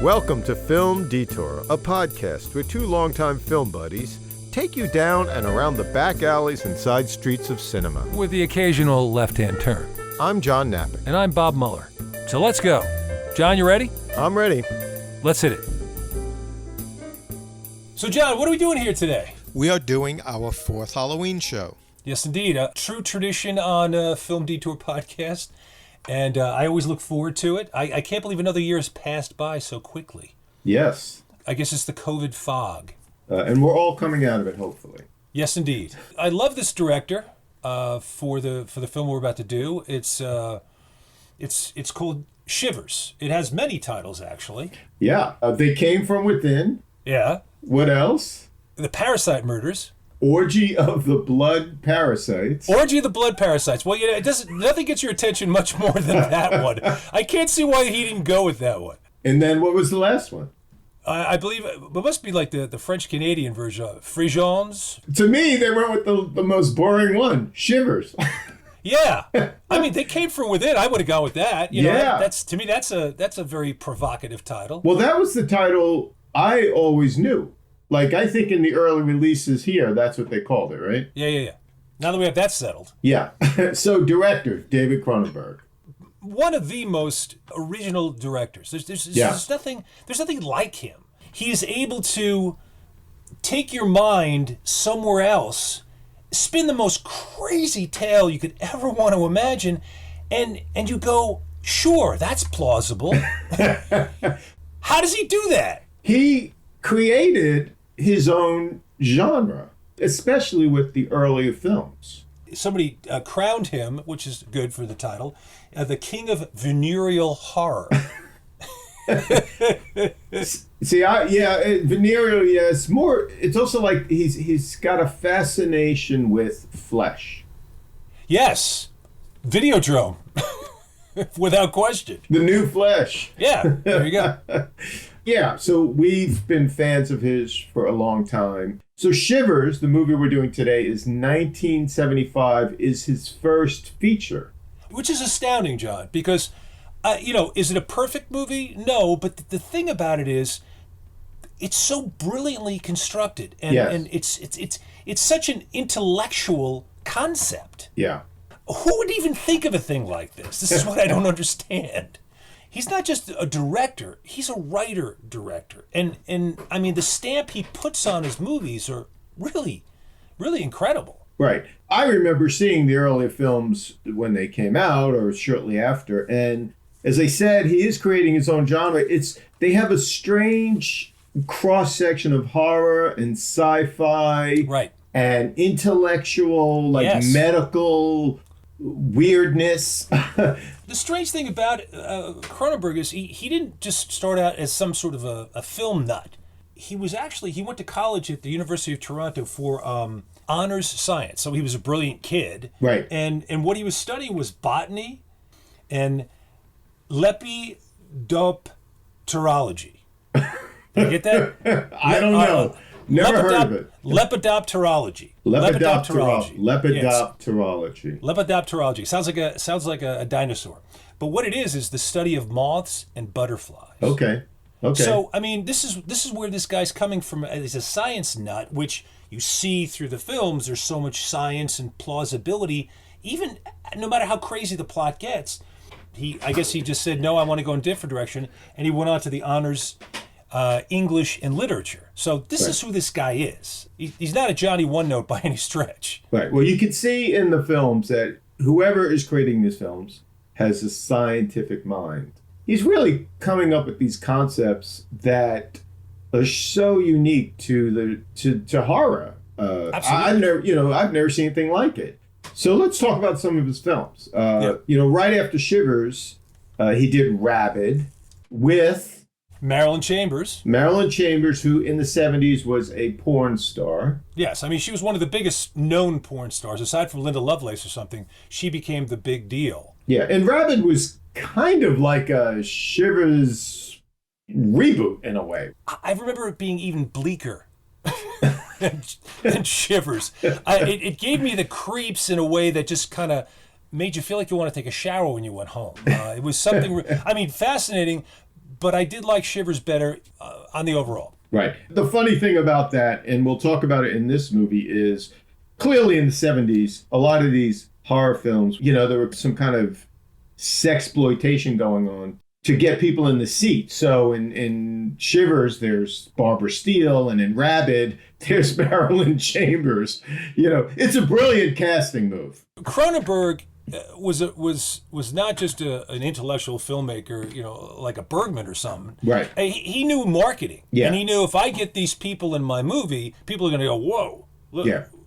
Welcome to Film Detour, a podcast where two longtime film buddies take you down and around the back alleys and side streets of cinema. With the occasional left-hand turn. I'm John Napick. And I'm Bob Mueller. So let's go. John, you ready? I'm ready. Let's hit it. So John, what are we doing here today? We are doing our fourth Halloween show. Yes, indeed. A true tradition on Film Detour podcast. And I always look forward to it. I can't believe another year has passed by so quickly. Yes. I guess it's the COVID fog. And we're all coming out of it, hopefully. Yes, indeed. I love this director for the film we're about to do. It's called Shivers. It has many titles, actually. Yeah. They Came From Within. Yeah. What else? The Parasite Murders. Orgy of the Blood Parasites. Orgy of the Blood Parasites. Well, you know, nothing gets your attention much more than that one. I can't see why he didn't go with that one. And then what was the last one? I believe it must be like the French-Canadian version. Frigons. To me, they went with the most boring one, Shivers. Yeah. I mean, They Came From Within. I would have gone with that. You know, yeah. To me, that's a very provocative title. Well, that was the title I always knew. Like, I think in the early releases here, that's what they called it, right? Yeah. Now that we have that settled. Yeah. So, director, David Cronenberg. One of the most original directors. There's nothing like him. He is able to take your mind somewhere else, spin the most crazy tale you could ever want to imagine, and you go, sure, that's plausible. How does he do that? He created his own genre, especially with the earlier films. Somebody crowned him, which is good for the title, the king of venereal horror. See, venereal, yeah, it's also like he's got a fascination with flesh. Yes, Videodrome, without question. The new flesh. Yeah, there you go. Yeah, so we've been fans of his for a long time. So Shivers, the movie we're doing today, is 1975, is his first feature. Which is astounding, John, because, is it a perfect movie? No, but the thing about it is, it's so brilliantly constructed, and, yes. and it's such an intellectual concept. Yeah. Who would even think of a thing like this? This is what I don't understand. He's not just a director, he's a writer-director. And I mean, the stamp he puts on his movies are really, really incredible. Right. I remember seeing the earlier films when they came out or shortly after. And as I said, he is creating his own genre. They have a strange cross-section of horror and sci-fi. Right. And intellectual, yes. Medical weirdness. The strange thing about Cronenberg is he didn't just start out as some sort of a film nut. He went to college at the University of Toronto for honors science. So he was a brilliant kid. Right. And what he was studying was botany and lepidopterology. Did you get that? I don't know. Never heard of it. Lepidopterology. Lepidopterology. Yes. Lepidopterology. Sounds like a dinosaur. But what it is the study of moths and butterflies. Okay. So, I mean, this is where this guy's coming from as a science nut, which you see through the films. There's so much science and plausibility, even no matter how crazy the plot gets. I guess he just said, no, I want to go in a different direction. And he went on to the honors English and literature. So this is who this guy is. He's not a Johnny One Note by any stretch. Right. Well, you can see in the films that whoever is creating these films has a scientific mind. He's really coming up with these concepts that are so unique to horror. Absolutely. I've never seen anything like it. So let's talk about some of his films. Right after Shivers, he did Rabid with Marilyn Chambers, who in the 70s was a porn star. Yes, I mean, she was one of the biggest known porn stars. Aside from Linda Lovelace or something, she became the big deal. Yeah, and Rabid was kind of like a Shivers reboot in a way. I remember it being even bleaker than Shivers. It gave me the creeps in a way that just kind of made you feel like you want to take a shower when you went home. It was something, fascinating, but I did like Shivers better on the overall. Right. The funny thing about that, and we'll talk about it in this movie, is clearly in the 70s, a lot of these horror films, there was some kind of sexploitation going on to get people in the seat. So in Shivers, there's Barbara Steele, and in Rabid, there's Marilyn Chambers. It's a brilliant casting move. Cronenberg was not just an intellectual filmmaker, like a Bergman or something. Right. He knew marketing. Yeah. And he knew if I get these people in my movie, people are going to go, whoa,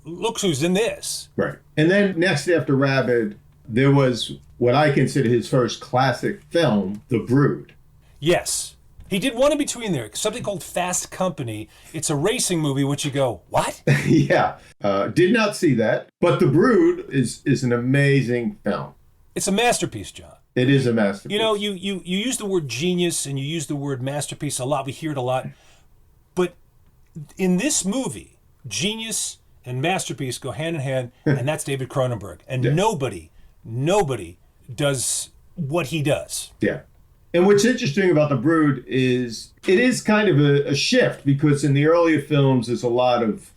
look who's in this. Right. And then next after Rabid, there was what I consider his first classic film, The Brood. Yes. He did one in between there, something called Fast Company. It's a racing movie, which you go, what? Yeah. Did not see that. But The Brood is an amazing film. It's a masterpiece, John. It is a masterpiece. You use the word genius and you use the word masterpiece a lot. We hear it a lot. But in this movie, genius and masterpiece go hand in hand, and that's David Cronenberg. And nobody does what he does. Yeah. And what's interesting about The Brood is it is kind of a shift, because in the earlier films, there's a lot of,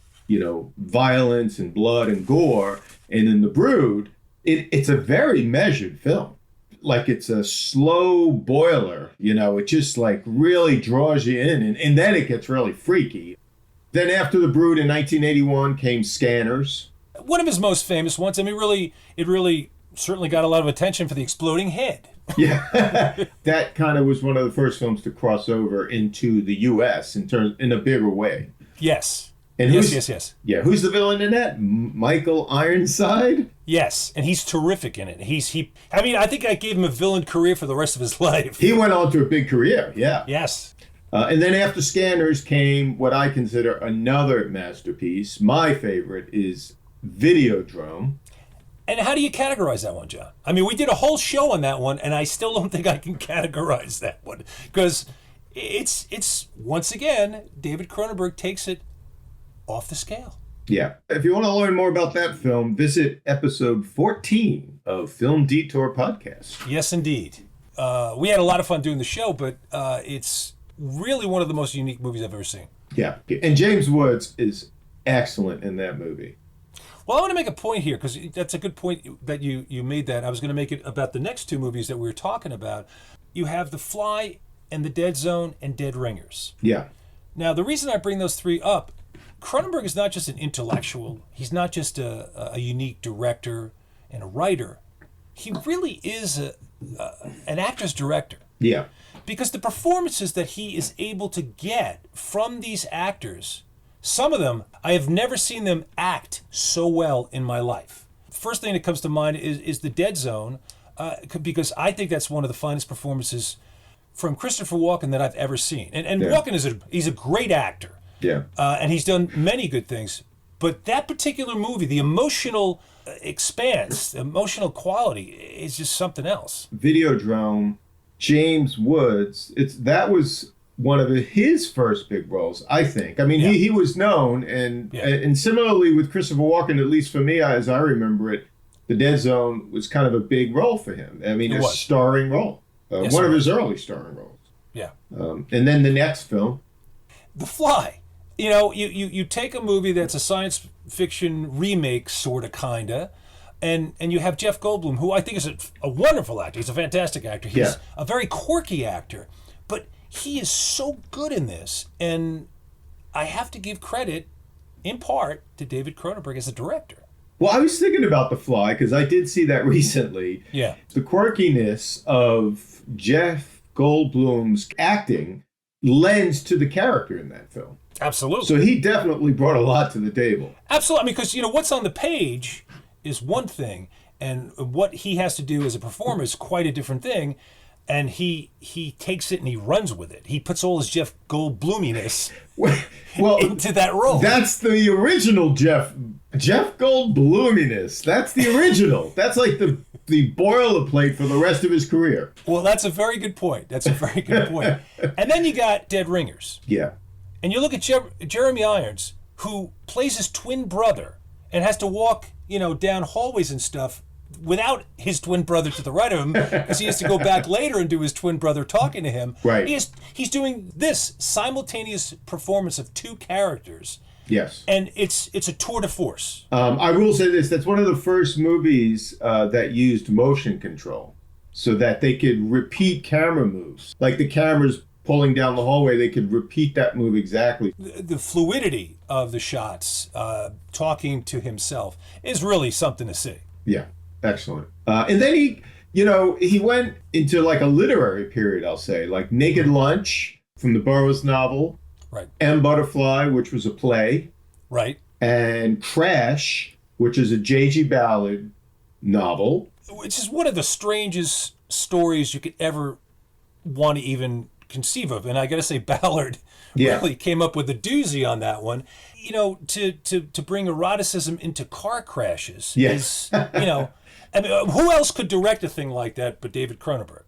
violence and blood and gore. And in The Brood, it's a very measured film. Like it's a slow boiler, it just like really draws you in. And then it gets really freaky. Then after The Brood in 1981 came Scanners. One of his most famous ones. I mean, it really certainly got a lot of attention for the exploding head. Yeah, that kind of was one of the first films to cross over into the U.S. in a bigger way. Yes. And yes. Yeah, who's the villain in that? Michael Ironside? Yes, and he's terrific in it. I think I gave him a villain career for the rest of his life. He went on to a big career, yeah. Yes. And then after Scanners came what I consider another masterpiece. My favorite is Videodrome. And how do you categorize that one, John? I mean, we did a whole show on that one, and I still don't think I can categorize that one. Because it's once again, David Cronenberg takes it off the scale. Yeah. If you want to learn more about that film, visit episode 14 of Film Detour Podcast. Yes, indeed. We had a lot of fun doing the show, but it's really one of the most unique movies I've ever seen. Yeah. And James Woods is excellent in that movie. Well, I want to make a point here, because that's a good point that you made that. I was going to make it about the next two movies that we were talking about. You have The Fly and The Dead Zone and Dead Ringers. Yeah. Now, the reason I bring those three up, Cronenberg is not just an intellectual. He's not just a unique director and a writer. He really is an actor's director. Yeah. Because the performances that he is able to get from these actors, some of them, I have never seen them act so well in my life. First thing that comes to mind is The Dead Zone, because I think that's one of the finest performances from Christopher Walken that I've ever seen. And Walken he's a great actor. Yeah. And he's done many good things. But that particular movie, the emotional expanse, the emotional quality is just something else. Videodrome, James Woods, that was one of his first big roles, I think. I mean, he was known, and similarly with Christopher Walken, at least for me, as I remember it, The Dead Zone was kind of a big role for him. I mean, a starring role. One of his early starring roles. Yeah. And then the next film. The Fly. You take a movie that's a science fiction remake, sort of, kind of, and you have Jeff Goldblum, who I think is a wonderful actor. He's a fantastic actor. He's a very quirky actor. But he is so good in this, and I have to give credit, in part, to David Cronenberg as a director. Well, I was thinking about The Fly, because I did see that recently. Yeah. The quirkiness of Jeff Goldblum's acting lends to the character in that film. Absolutely. So he definitely brought a lot to the table. Absolutely. I mean, because, what's on the page is one thing, and what he has to do as a performer is quite a different thing. And he takes it and he runs with it. He puts all his Jeff Goldbluminess into that role. That's the original Jeff Goldbluminess. That's the original. That's like the boilerplate for the rest of his career. Well, that's a very good point. And then you got Dead Ringers. Yeah. And you look at Jeremy Irons, who plays his twin brother and has to walk, down hallways and stuff without his twin brother to the right of him, because he has to go back later and do his twin brother talking to him. Right. He's doing this simultaneous performance of two characters. Yes. And it's a tour de force. I will say this. That's one of the first movies that used motion control so that they could repeat camera moves. Like the camera's pulling down the hallway, they could repeat that move exactly. The fluidity of the shots, talking to himself, is really something to see. Yeah, excellent. And then he went into like a literary period, I'll say, like Naked Lunch from the Burroughs novel, right? M. Butterfly, which was a play, right? And Crash, which is a J.G. Ballard novel. Which is one of the strangest stories you could ever want to even conceive of. And I got to say, Ballard really came up with a doozy on that one. To bring eroticism into car crashes is, I mean, who else could direct a thing like that but David Cronenberg?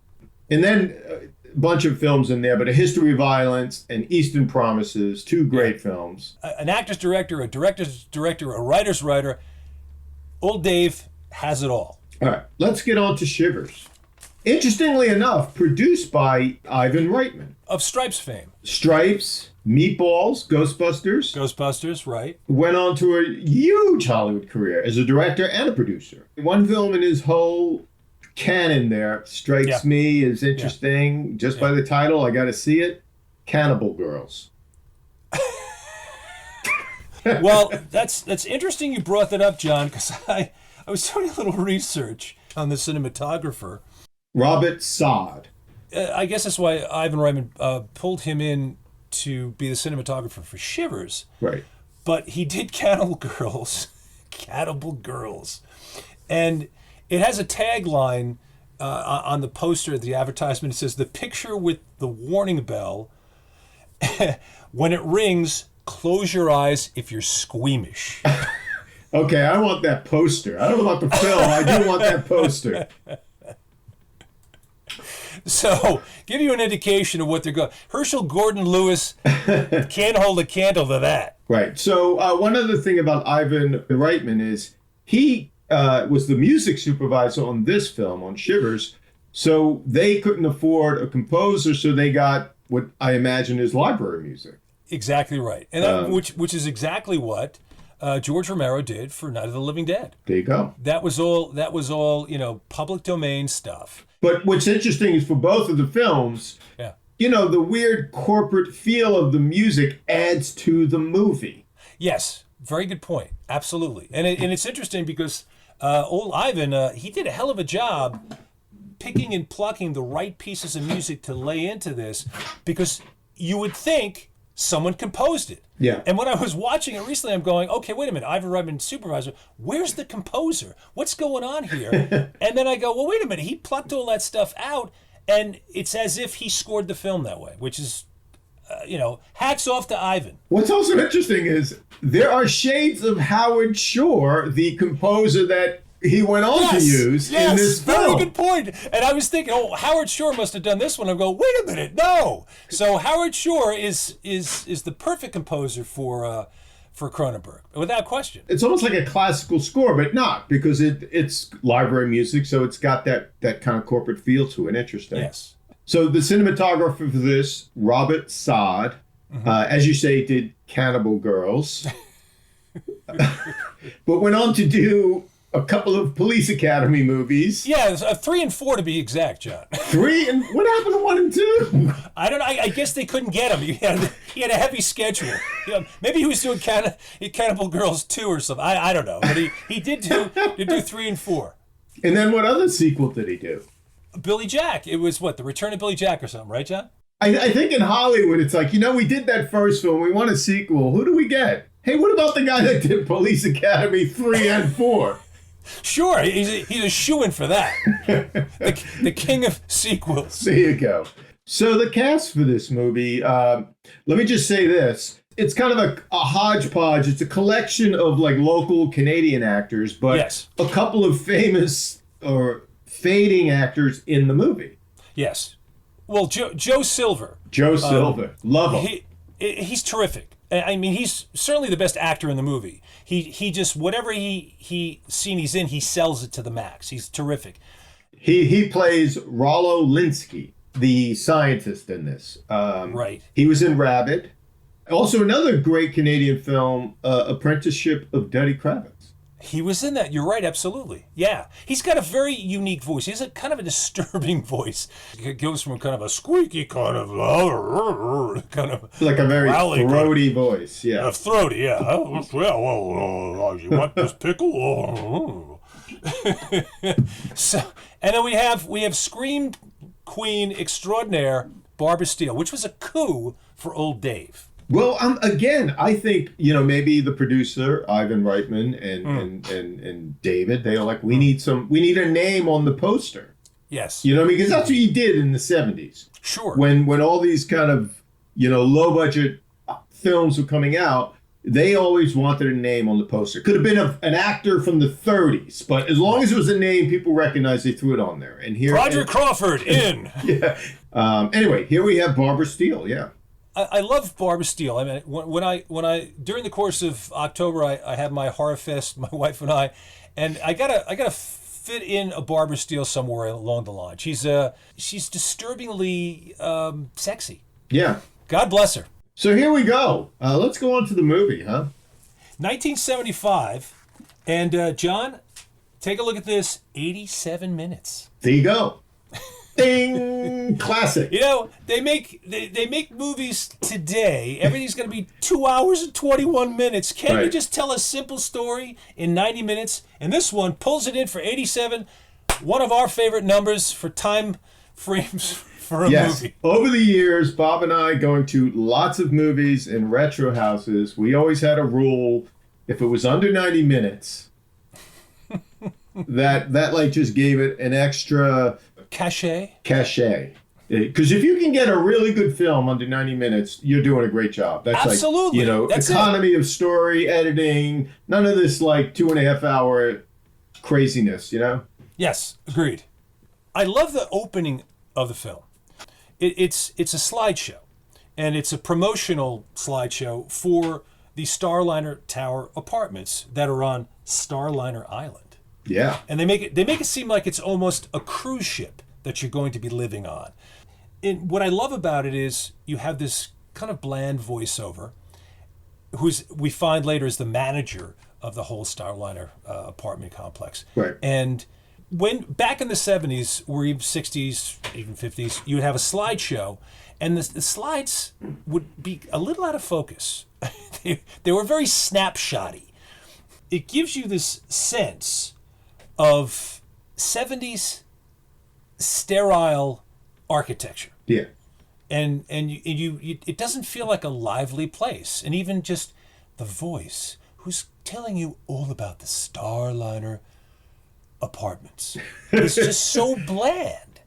And then a bunch of films in there, but A History of Violence and Eastern Promises, two great films. An actor's director, a director's director, a writer's writer. Old Dave has it all. All right, let's get on to Shivers. Interestingly enough, produced by Ivan Reitman. Of Stripes fame. Stripes, Meatballs, Ghostbusters. Ghostbusters, right. Went on to a huge Hollywood career as a director and a producer. One film in his whole canon there strikes me as interesting. Just by the title, I got to see it. Cannibal Girls. Well, that's interesting you brought that up, John, because I was doing a little research on the cinematographer. Robert Sod. I guess that's why Ivan Reitman pulled him in to be the cinematographer for Shivers. Right. But he did Cannibal Girls. Cannibal Girls. And it has a tagline on the poster of the advertisement. It says, "The picture with the warning bell. When it rings, close your eyes if you're squeamish." Okay, I want that poster. I don't know about the film. I do want that poster. So, give you an indication of what they're going. Herschel Gordon Lewis can't hold a candle to that. Right. So, one other thing about Ivan Reitman is he was the music supervisor on this film, on Shivers. So, they couldn't afford a composer, so they got what I imagine is library music. Exactly right. And that, which is exactly what George Romero did for Night of the Living Dead. There you go. That was all, public domain stuff. But what's interesting is for both of the films, the weird corporate feel of the music adds to the movie. Yes, very good point. Absolutely. And it's interesting because old Ivan, he did a hell of a job picking and plucking the right pieces of music to lay into this, because you would think someone composed it. Yeah. And when I was watching it recently, I'm going, okay, wait a minute, Ivan Reitman, supervisor, where's the composer? What's going on here? And then I go, well, wait a minute, he plucked all that stuff out, and it's as if he scored the film that way, which is, hats off to Ivan. What's also interesting is there are shades of Howard Shore, the composer that he went on to use in this film. Very good point. And I was thinking, Howard Shore must have done this one. I go, wait a minute, no. So Howard Shore is the perfect composer for Cronenberg, without question. It's almost like a classical score, but not, because it's library music, so it's got that kind of corporate feel to it. Interesting. Yes. So the cinematographer for this, Robert Sod, as you say, did Cannibal Girls, but went on to do a couple of Police Academy movies. Yeah, 3 and 4 to be exact, John. 3 and what happened to 1 and 2? I don't know. I guess they couldn't get him. He had a heavy schedule. Maybe he was doing Cannibal Girls 2 or something. I don't know. But he did do 3 and 4. And then what other sequel did he do? Billy Jack. It was The Return of Billy Jack or something, right, John? I think in Hollywood it's like, we did that first film. We want a sequel. Who do we get? Hey, what about the guy that did Police Academy 3 and 4? Sure, he's a shoo-in for that. The king of sequels. There you go. So the cast for this movie, let me just say this. It's kind of a hodgepodge. It's a collection of local Canadian actors, but a couple of famous or fading actors in the movie. Yes. Well, Joe Silver. Joe Silver. Love him. He's terrific. I mean, he's certainly the best actor in the movie. He just, whatever scene he's in, he sells it to the max. He's terrific. He plays Rollo Linsky, the scientist in this. Right. He was in Rabid. Also, another great Canadian film, Apprenticeship of Denny Kravitz. He was in that. You're right, absolutely. Yeah. He's got a very unique voice. He has a kind of a disturbing voice. It goes from kind of a squeaky kind of Like a very throaty voice, yeah. Throaty, yeah. Oh, well, you want this pickle? So, and then we have Scream Queen extraordinaire Barbara Steele, which was a coup for old Dave. Well, again, I think, maybe the producer, Ivan Reitman and David, they are like, we need a name on the poster. Yes. Because that's what you did in the 70s. Sure. When all these kind of, low budget films were coming out, they always wanted a name on the poster. Could have been an actor from the 30s, but as long as it was a name people recognized, they threw it on there. And here, Roger Crawford in. Yeah. Anyway, here we have Barbara Steele. Yeah. I love Barbara Steele. I mean, when I during the course of October, I had my horror fest, my wife and I gotta fit in a Barbara Steele somewhere along the line. She's disturbingly sexy. Yeah. God bless her. So here we go. Let's go on to the movie, huh? 1975, and John, take a look at this. 87 minutes. There you go. Ding! Classic. They make movies today. Everything's going to be 2 hours and 21 minutes. Can't you just tell a simple story in 90 minutes? And this one pulls it in for 87. One of our favorite numbers for time frames for a movie. Over the years, Bob and I going to lots of movies in retro houses, we always had a rule: if it was under 90 minutes, that like just gave it an extra cachet. Because if you can get a really good film under 90 minutes, you're doing a great job. That's absolutely. That's economy of story, editing, none of this 2.5 hour craziness, Yes, agreed. I love the opening of the film. It's a slideshow, and it's a promotional slideshow for the Starliner Tower apartments that are on Starliner Island. Yeah. And they make it seem like it's almost a cruise ship that you're going to be living on. And what I love about it is you have this kind of bland voiceover, we find later is the manager of the whole Starliner apartment complex. Right. And when back in the 70s or even 60s, even 50s, you would have a slideshow, and the slides would be a little out of focus. They were very snapshotty. It gives you this sense of 70s sterile architecture. Yeah. And you it doesn't feel like a lively place. And even just the voice who's telling you all about the Starliner apartments. It's just so bland.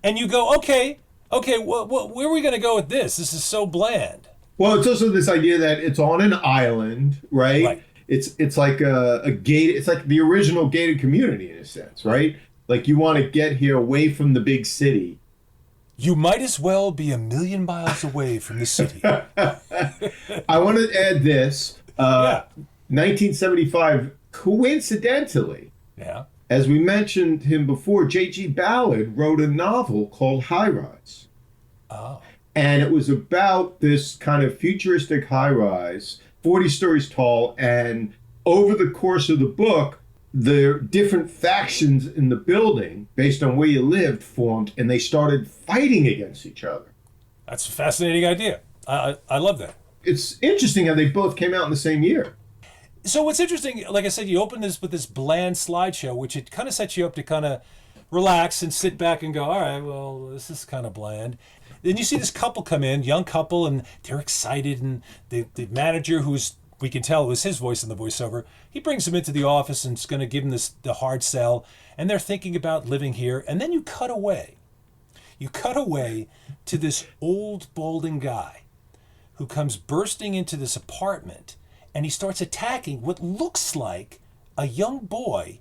And you go, okay, where are we going to go with this? This is so bland. Well, it's also this idea that it's on an island, right? Right. It's like a gate. It's like the original gated community in a sense, right? Like you want to get here away from the big city. You might as well be 1,000,000 miles away from the city. I want to add this. 1975, coincidentally, as we mentioned him before, J.G. Ballard wrote a novel called High Rise. Oh. And it was about this kind of futuristic high rise, 40 stories tall, and over the course of the book, the different factions in the building, based on where you lived, formed, and they started fighting against each other. That's a fascinating idea. I love that. It's interesting how they both came out in the same year. So what's interesting, like I said, you open this with this bland slideshow, which it kind of sets you up to kind of relax and sit back and go, all right, well, this is kind of bland. Then you see this couple come in, young couple, and they're excited, and the manager, who's, we can tell it was his voice in the voiceover, he brings them into the office and is going to give them the hard sell, and they're thinking about living here, and then you cut away. You cut away to this old balding guy who comes bursting into this apartment, and he starts attacking what looks like a young boy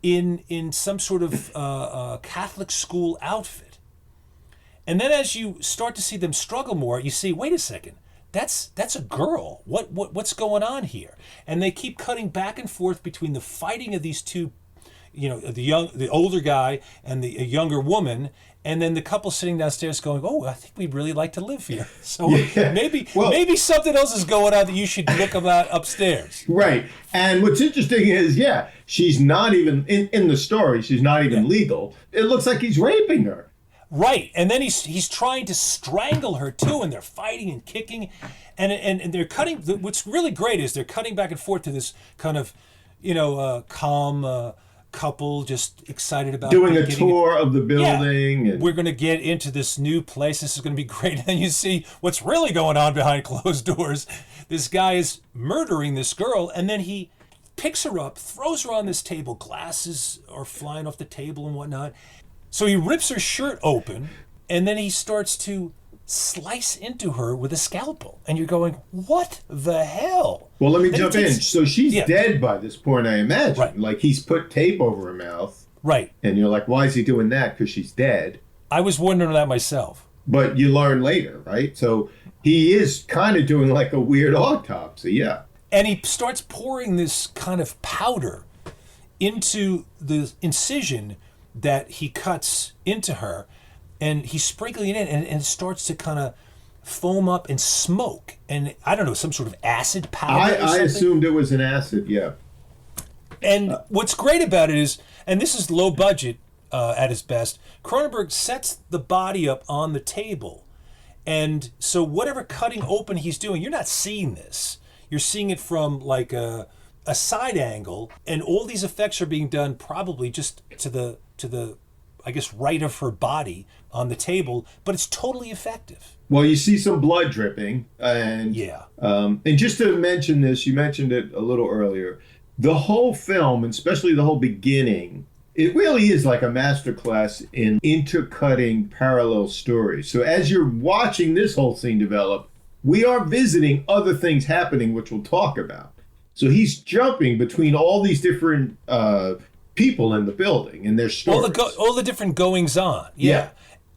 in some sort of Catholic school outfit. And then as you start to see them struggle more, you see, wait a second, that's a girl. What's going on here? And they keep cutting back and forth between the fighting of these two, the older guy and the younger woman, and then the couple sitting downstairs going, "Oh, I think we'd really like to live here." So maybe something else is going on that you should look about upstairs. Right. And what's interesting is, she's not even in the story. She's not even legal. It looks like he's raping her. Right, and then he's trying to strangle her too, and they're fighting and kicking, and they're cutting. What's really great is they're cutting back and forth to this kind of, calm couple just excited about doing a tour of the building. Yeah, we're going to get into this new place. This is going to be great. And you see what's really going on behind closed doors. This guy is murdering this girl, and then he picks her up, throws her on this table. Glasses are flying off the table and whatnot. So he rips her shirt open, and then he starts to slice into her with a scalpel. And you're going, what the hell? Well, let me jump in. So she's dead by this point, I imagine. Right. Like, he's put tape over her mouth. Right. And you're like, why is he doing that? Because she's dead. I was wondering that myself. But you learn later, right? So he is kind of doing like a weird autopsy, yeah. And he starts pouring this kind of powder into the incision that he cuts into her, and he's sprinkling it in, and it starts to kind of foam up and smoke, and I don't know, some sort of acid powder. I assumed it was an acid, yeah. And what's great about it is, and this is low budget at its best, Cronenberg sets the body up on the table, and so whatever cutting open he's doing, you're not seeing this. You're seeing it from like a side angle, and all these effects are being done probably just to the I guess right of her body on the table, but it's totally effective. Well, you see some blood dripping, and and just to mention this, you mentioned it a little earlier. The whole film, and especially the whole beginning, it really is like a masterclass in intercutting parallel stories. So as you're watching this whole scene develop, we are visiting other things happening, which we'll talk about. So he's jumping between all these different people in the building and their stories. All the different goings on. Yeah.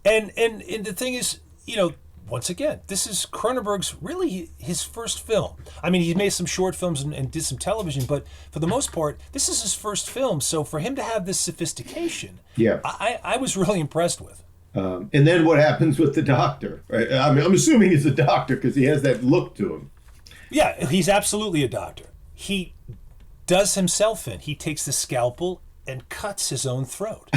And the thing is, once again, this is Cronenberg's really his first film. I mean, he made some short films and did some television, but for the most part, this is his first film. So for him to have this sophistication, I was really impressed with. And then what happens with the doctor? Right? I mean, I'm assuming he's a doctor because he has that look to him. Yeah, he's absolutely a doctor. He does himself in. He takes the scalpel and cuts his own throat.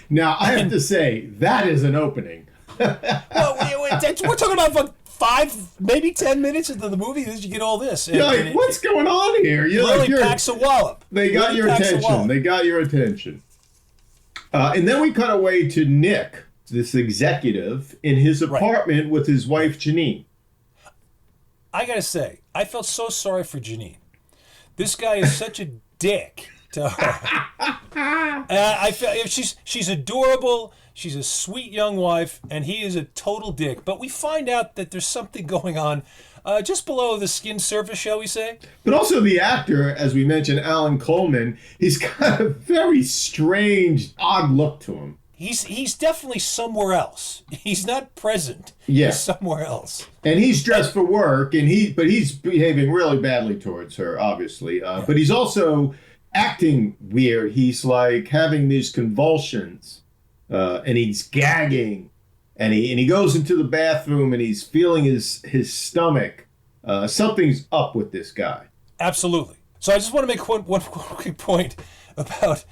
Now, I have to say, that is an opening. Well, we're talking about like 5, maybe 10 minutes into the movie, you get all this. You're like, what's going on here? Really packs a wallop. They got your attention. They got your attention. And then we cut away to Nick, this executive, in his apartment with his wife, Janine. I gotta say, I felt so sorry for Janine. This guy is such a dick to her. I feel she's adorable. She's a sweet young wife, and he is a total dick. But we find out that there's something going on just below the skin surface, shall we say? But also the actor, as we mentioned, Alan Coleman, he's got a very strange, odd look to him. He's definitely somewhere else. He's not present. Yeah. He's somewhere else. And he's dressed for work, but he's behaving really badly towards her, obviously. But he's also acting weird. He's like having these convulsions, and he's gagging, and he goes into the bathroom and he's feeling his stomach. Something's up with this guy. Absolutely. So I just want to make one quick point about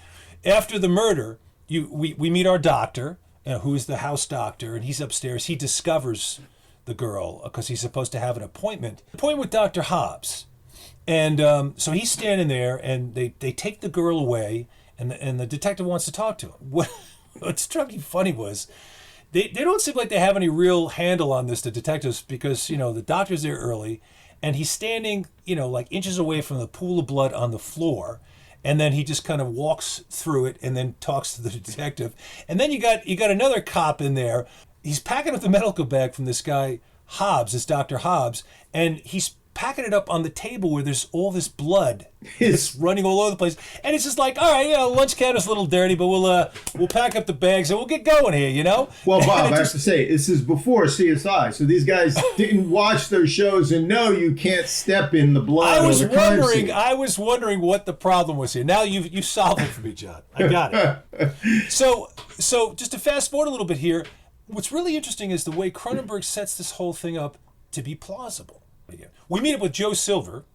after the murder. We meet our doctor, who is the house doctor, and he's upstairs. He discovers the girl because he's supposed to have an appointment with Dr. Hobbs. And so he's standing there, and they take the girl away, and the detective wants to talk to him. What struck me funny was they don't seem like they have any real handle on this, the detectives, because, the doctor's there early, and he's standing, like inches away from the pool of blood on the floor. And then he just kind of walks through it and then talks to the detective. And then you got another cop in there. He's packing up the medical bag from this guy, Hobbs, this Dr. Hobbs, and he's packing it up on the table where there's all this blood. It's running all over the place. And it's just like, all right, lunch count is a little dirty, but we'll pack up the bags and we'll get going here, you know? Well, Bob, I have to say, this is before CSI, so these guys didn't watch their shows and know you can't step in the blood or the crime scene. I was wondering what the problem was here. Now you solved it for me, John. I got it. So just to fast forward a little bit here, what's really interesting is the way Cronenberg sets this whole thing up to be plausible. We meet up with Joe Silver.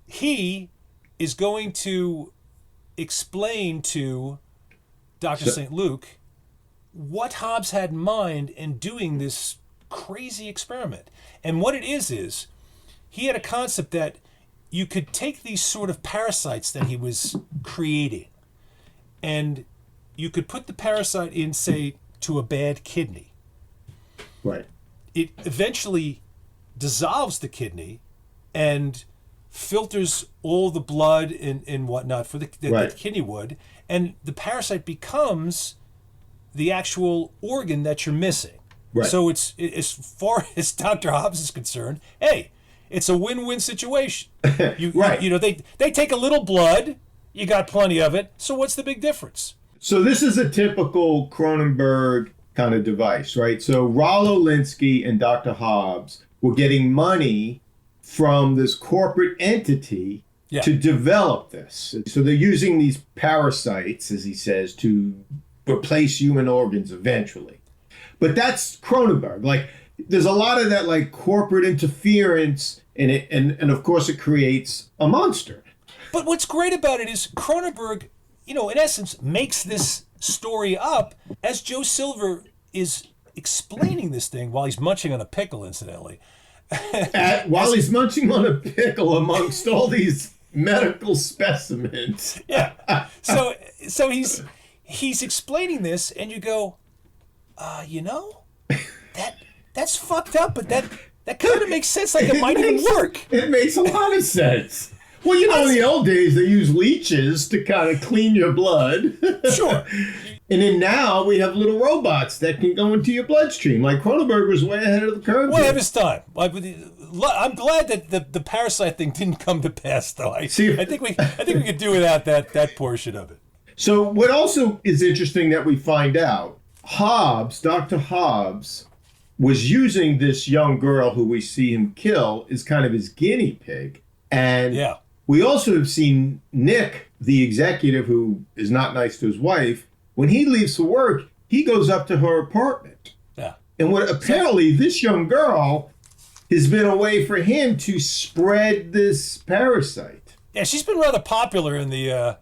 He is going to explain to Dr. St. Luke what Hobbs had in mind in doing this crazy experiment. And what it is he had a concept that you could take these sort of parasites that he was creating, and you could put the parasite in, say, to a bad kidney. Right. It eventually dissolves the kidney and filters all the blood and whatnot for the kidney would, and the parasite becomes the actual organ that you're missing. Right. So it's, as far as Dr. Hobbs is concerned, hey, it's a win-win situation. They take a little blood, you got plenty of it, so what's the big difference? So this is a typical Cronenberg kind of device, right? So Rollo Linsky and Dr. Hobbs were getting money from this corporate entity to develop this. So they're using these parasites, as he says, to replace human organs eventually. But that's Cronenberg. Like, there's a lot of that, like, corporate interference in it, and of course it creates a monster. But what's great about it is Cronenberg, in essence, makes this story up as Joe Silver is explaining this thing while he's munching on a pickle, incidentally. While he's munching on a pickle amongst all these medical specimens. Yeah. So he's explaining this, and you go, that's fucked up, but that kind of makes sense. Like it might even work. It makes a lot of sense. Well, in the old days, they used leeches to kind of clean your blood. Sure. And then now we have little robots that can go into your bloodstream. Like Cronenberg was way ahead of the curve. Well, of his time. I'm glad that the parasite thing didn't come to pass, though. I think we could do without that portion of it. So what also is interesting that we find out, Dr. Hobbs, was using this young girl who we see him kill as kind of his guinea pig. And we also have seen Nick, the executive who is not nice to his wife, when he leaves for work, he goes up to her apartment. Yeah. And apparently this young girl has been a way for him to spread this parasite. Yeah, she's been rather popular in the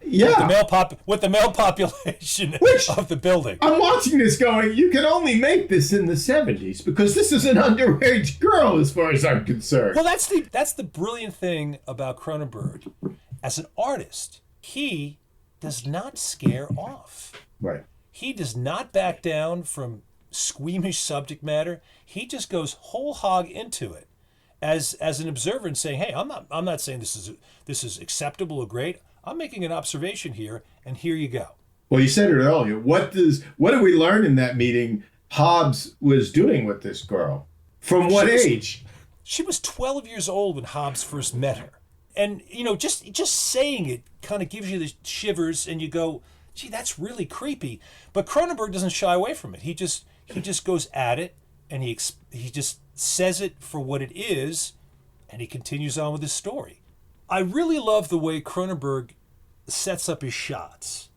with the male population of the building. I'm watching this going, you can only make this in the 70s because this is an underage girl as far as I'm concerned. Well, that's the brilliant thing about Cronenberg. As an artist, he does not scare off. Right. He does not back down from squeamish subject matter. He just goes whole hog into it. As an observer and saying, hey, I'm not saying this is acceptable or great. I'm making an observation here, and here you go. Well, you said it earlier. What did we learn in that meeting Hobbs was doing with this girl? From what age? She was 12 years old when Hobbs first met her. And, just saying it kind of gives you the shivers, and you go, gee, that's really creepy. But Cronenberg doesn't shy away from it. He just goes at it, and he just says it for what it is, and he continues on with his story. I really love the way Cronenberg sets up his shots.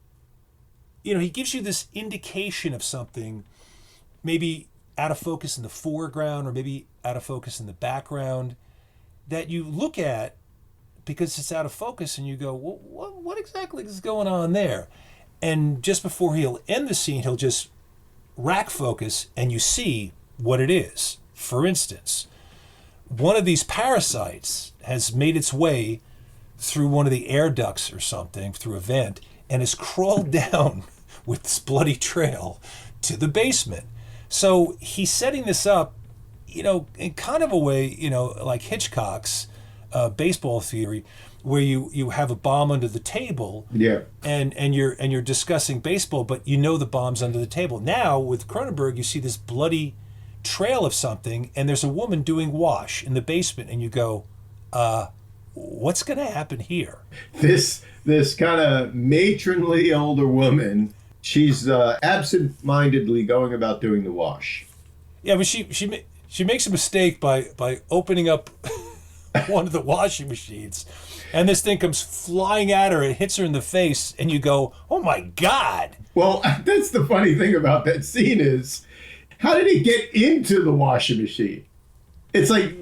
He gives you this indication of something, maybe out of focus in the foreground or maybe out of focus in the background, that you look at because it's out of focus and you go, well, what exactly is going on there? And just before he'll end the scene, he'll just rack focus and you see what it is. For instance, one of these parasites has made its way through one of the air ducts or something, through a vent, and has crawled down with this bloody trail to the basement. So he's setting this up, in kind of a way, like Hitchcock's baseball theory, where you have a bomb under the table, and you're discussing baseball, but the bomb's under the table. Now with Cronenberg, you see this bloody trail of something, and there's a woman doing wash in the basement, and you go, what's going to happen here? This kind of matronly older woman, she's absent-mindedly going about doing the wash. Yeah, but she makes a mistake by opening up one of the washing machines, and this thing comes flying at her. It hits her in the face, and you go, "Oh my God!" Well, that's the funny thing about that scene is, how did it get into the washing machine? It's like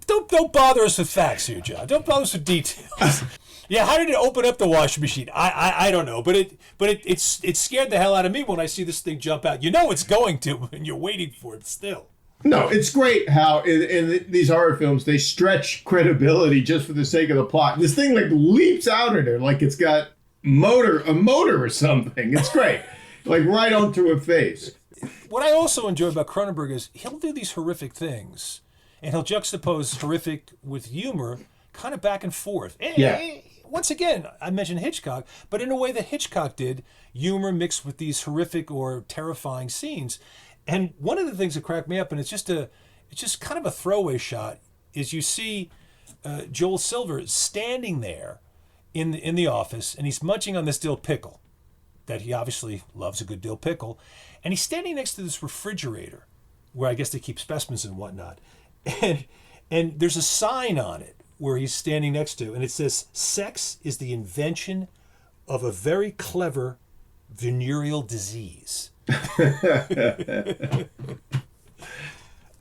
don't bother us with facts here, John. Don't bother us with details. Yeah, how did it open up the washing machine? I don't know, but it scared the hell out of me when I see this thing jump out. You know it's going to, and you're waiting for it still. No, it's great how in these horror films they stretch credibility just for the sake of the plot. This thing like leaps out at her like it's got a motor or something. It's great, like right onto her face. What I also enjoy about Cronenberg is he'll do these horrific things, and he'll juxtapose horrific with humor, kind of back and forth. Yeah. Once again, I mentioned Hitchcock, but in a way that Hitchcock did, humor mixed with these horrific or terrifying scenes. And one of the things that cracked me up, and it's just kind of a throwaway shot, is you see Joel Silver standing there in the office, and he's munching on this dill pickle that he obviously loves a good dill pickle, and he's standing next to this refrigerator where I guess they keep specimens and whatnot, and there's a sign on it where he's standing next to, and it says, "Sex is the invention of a very clever venereal disease."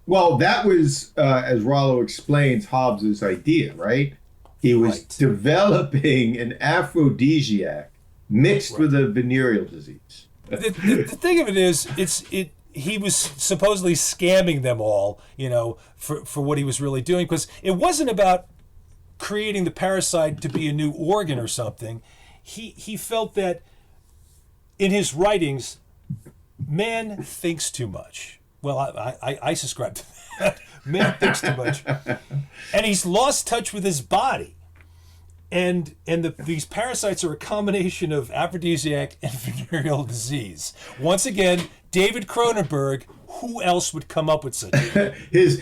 Well, that was, as Rollo explains, Hobbes's idea, right? He was developing an aphrodisiac mixed with a venereal disease. The thing of it is, he was supposedly scamming them all, for what he was really doing, because it wasn't about creating the parasite to be a new organ or something. He felt that in his writings, man thinks too much. Well, I subscribe to that. Man thinks too much. And he's lost touch with his body. And these parasites are a combination of aphrodisiac and venereal disease. Once again, David Cronenberg, who else would come up with such a thing?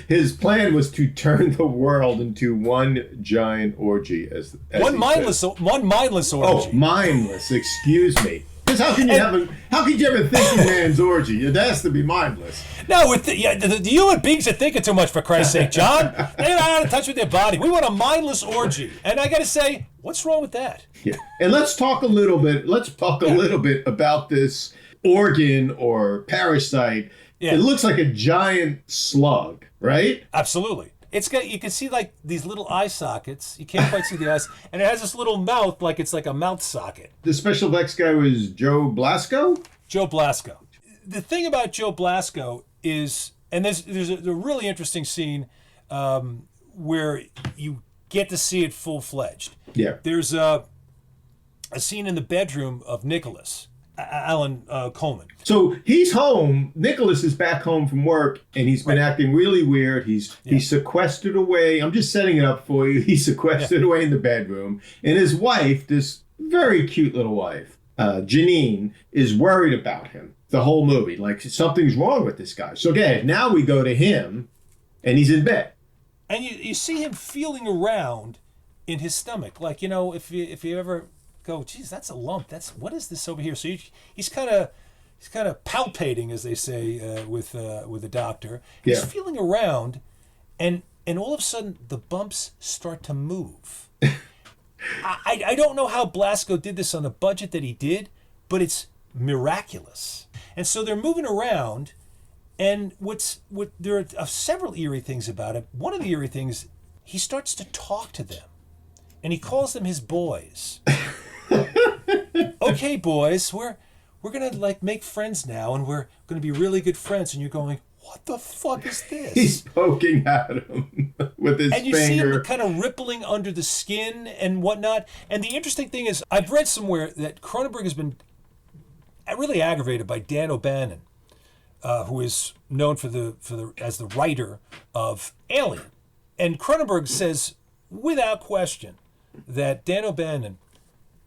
His plan was to turn the world into one giant orgy. As one mindless orgy. Oh, mindless, excuse me. Because how can you ever think of man's orgy? It has to be mindless. No, the human beings are thinking too much, for Christ's sake, John. They're not out of touch with their body. We want a mindless orgy. And I got to say, what's wrong with that? Yeah. And let's talk a little bit about this organ or parasite. Yeah. It looks like a giant slug, right? Absolutely. You can see like these little eye sockets. You can't quite see the eyes. And it has this little mouth, like it's like a mouth socket. The special effects guy was Joe Blasco? Joe Blasco. The thing about Joe Blasco is, and there's a really interesting scene where you get to see it full-fledged. Yeah. There's a scene in the bedroom of Nicholas, Alan Coleman. So he's home. Nicholas is back home from work, and he's been acting really weird. He's sequestered away. I'm just setting it up for you. He's sequestered away in the bedroom, and his wife, this very cute little wife, Janine, is worried about him the whole movie. Like something's wrong with this guy. So again, now we go to him, and he's in bed, and you see him feeling around in his stomach, like if you ever go, geez, that's a lump. What is this over here? So he's kind of palpating, as they say, with the doctor. He's feeling around, and all of a sudden the bumps start to move. I don't know how Blasco did this on the budget that he did, but it's miraculous. And so they're moving around, and there are several eerie things about it. One of the eerie things, he starts to talk to them, and he calls them his boys. Okay, boys, we're gonna like make friends now, and we're gonna be really good friends. And you're going, what the fuck is this? He's poking at him with his finger. And you see him kind of rippling under the skin and whatnot. And the interesting thing is, I've read somewhere that Cronenberg has been really aggravated by Dan O'Bannon, who is known as the writer of Alien. And Cronenberg says, without question, that Dan O'Bannon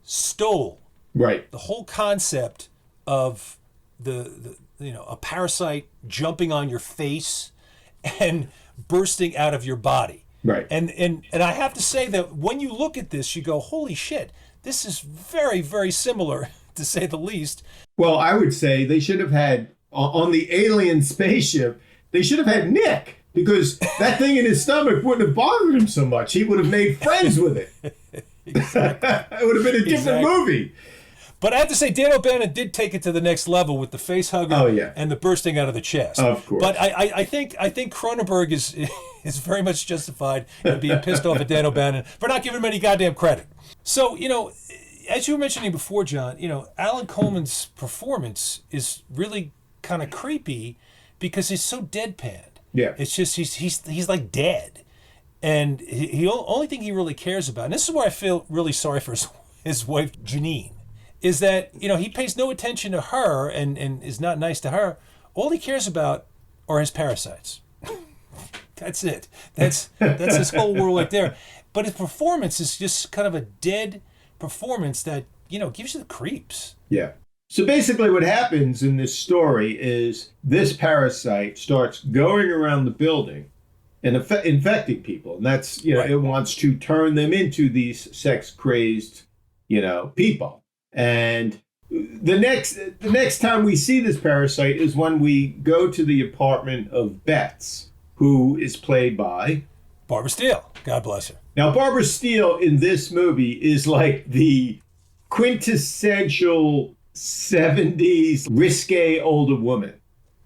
stole the whole concept of the a parasite jumping on your face and bursting out of your body. Right. And I have to say that when you look at this, you go, holy shit, this is very, very similar, to say the least. Well, I would say they should have had, on the alien spaceship, they should have had Nick, because that thing in his stomach wouldn't have bothered him so much. He would have made friends with it. Exactly. It would have been a different movie. But I have to say, Dan O'Bannon did take it to the next level with the face hugger and the bursting out of the chest. Of course. But I think Cronenberg is very much justified in being pissed off at Dan O'Bannon for not giving him any goddamn credit. So, as you were mentioning before, John, Alan Coleman's performance is really kind of creepy because he's so deadpan. Yeah. It's just he's like dead. And he only thing he really cares about, and this is where I feel really sorry for his wife, Janine, is that, he pays no attention to her and is not nice to her. All he cares about are his parasites. That's it. That's his whole world right there. But his performance is just kind of a dead performance that, gives you the creeps. Yeah. So basically what happens in this story is this parasite starts going around the building and infecting people. And that's, Right. It wants to turn them into these sex-crazed, people. And the next time we see this parasite is when we go to the apartment of Betts, who is played by Barbara Steele. God bless her. Now, Barbara Steele in this movie is like the quintessential 70s risque older woman.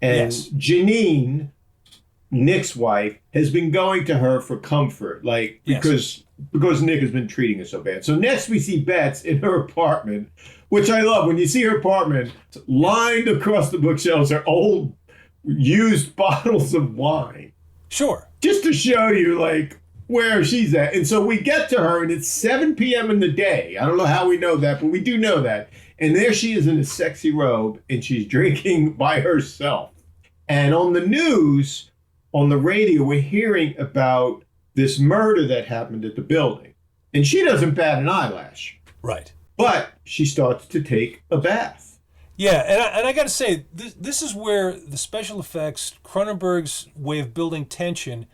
And Yes. Janine, Nick's wife, has been going to her for comfort, because Nick has been treating her so bad. So next we see Betts in her apartment, which I love. When you see her apartment, lined across the bookshelves are old used bottles of wine. Sure. Just to show you, where she's at. And so we get to her, and it's 7 p.m. in the day. I don't know how we know that, but we do know that. And there she is in a sexy robe, and she's drinking by herself. And on the news, on the radio, we're hearing about this murder that happened at the building. And she doesn't bat an eyelash. Right. But she starts to take a bath. Yeah, and I got to say, this is where the special effects, Cronenberg's way of building tension,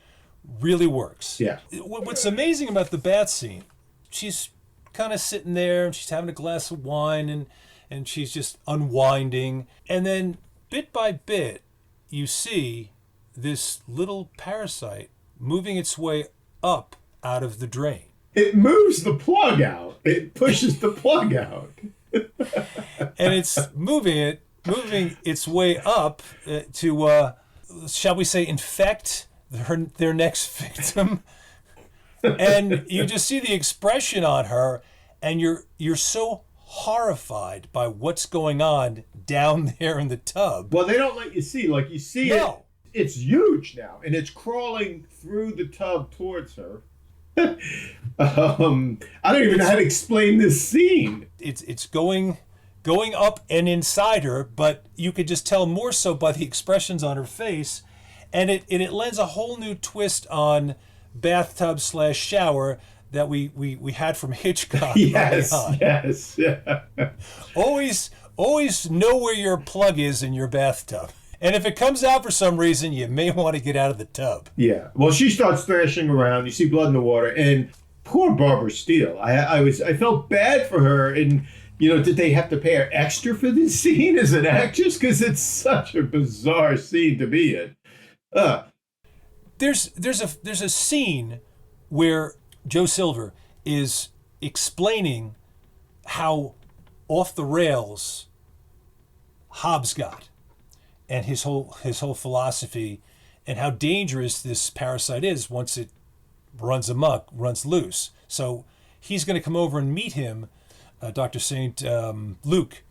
really works. Yeah. What's amazing about the bath scene, she's kind of sitting there and she's having a glass of wine and she's just unwinding. And then bit by bit, you see this little parasite moving its way up out of the drain. It moves the plug out. It pushes the plug out. And it's moving its way up to, shall we say, infect their next victim. And you just see the expression on her, and you're so horrified by what's going on down there in the tub. Well, they don't let you see. You see No. It's huge now, and it's crawling through the tub towards her. I don't even know how to explain this scene. It's going up and inside her, but you could just tell more so by the expressions on her face, and it lends a whole new twist on bathtub/shower that we had from Hitchcock. Yes, early on. yes. Yeah. Always know where your plug is in your bathtub. And if it comes out for some reason, you may want to get out of the tub. Yeah. Well, she starts thrashing around. You see blood in the water, and poor Barbara Steele. I felt bad for her, and did they have to pay her extra for this scene as an actress? Because it's such a bizarre scene to be in. There's a scene where Joe Silver is explaining how off the rails Hobbes got, and his whole philosophy, and how dangerous this parasite is once it runs amok, runs loose. So he's going to come over and meet him, Dr. St. Luke,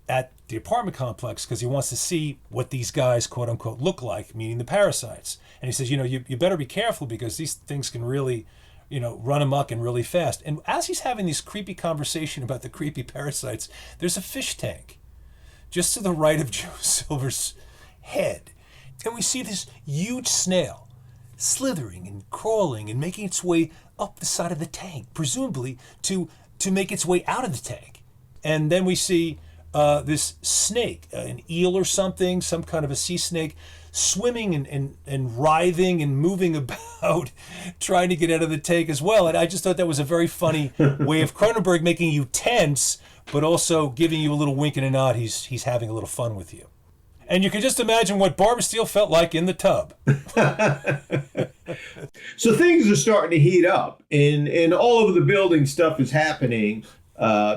at the apartment complex because he wants to see what these guys, quote unquote, look like, meaning the parasites. And he says, you better be careful because these things can really, run amok and really fast. And as he's having this creepy conversation about the creepy parasites, there's a fish tank just to the right of Joe Silver's head. And we see this huge snail slithering and crawling and making its way up the side of the tank, presumably to make its way out of the tank. And then we see this snake, an eel or something, some kind of a sea snake, swimming and writhing and moving about, trying to get out of the tank as well. And I just thought that was a very funny way of Cronenberg making you tense, but also giving you a little wink and a nod. He's having a little fun with you. And you can just imagine what Barbara Steele felt like in the tub. So things are starting to heat up, and all over the building stuff is happening.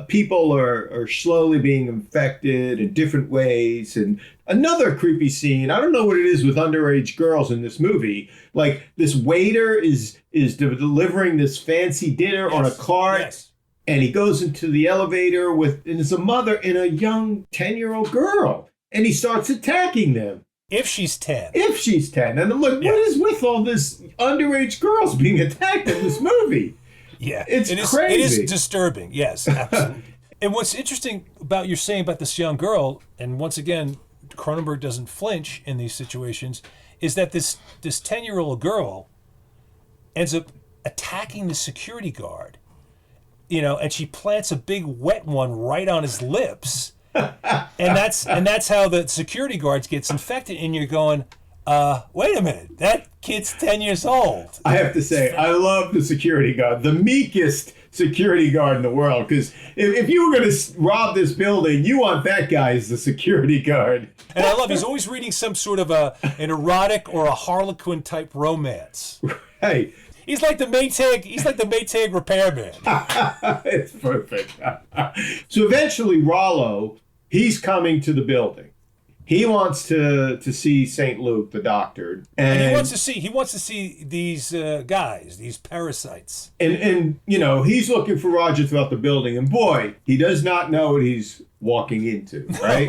People are slowly being infected in different ways. And another creepy scene, I don't know what it is with underage girls in this movie. Like, this waiter is delivering this fancy dinner on a cart. Yes. And he goes into the elevator and there's a mother and a young 10-year-old girl. And he starts attacking them. If she's 10. And I'm like, what is with all this underage girls being attacked in this movie? Yeah. It's crazy. It is disturbing. Yes, absolutely. And what's interesting about you're saying about this young girl, and once again, Cronenberg doesn't flinch in these situations, is that this 10-year-old girl ends up attacking the security guard, and she plants a big wet one right on his lips. and that's how the security guards gets infected, and you're going, wait a minute, that kid's 10 years old. I have to say, I love the security guard, the meekest security guard in the world, because if you were going to rob this building, you want that guy as the security guard. And I love he's always reading some sort of an erotic or a Harlequin type romance. Right. He's like the Maytag repairman. It's perfect. So eventually Rollo, he's coming to the building. He wants to see St. Luke, the doctor. And he wants to see these guys, these parasites. And he's looking for Roger throughout the building. And boy, he does not know what he's walking into, right?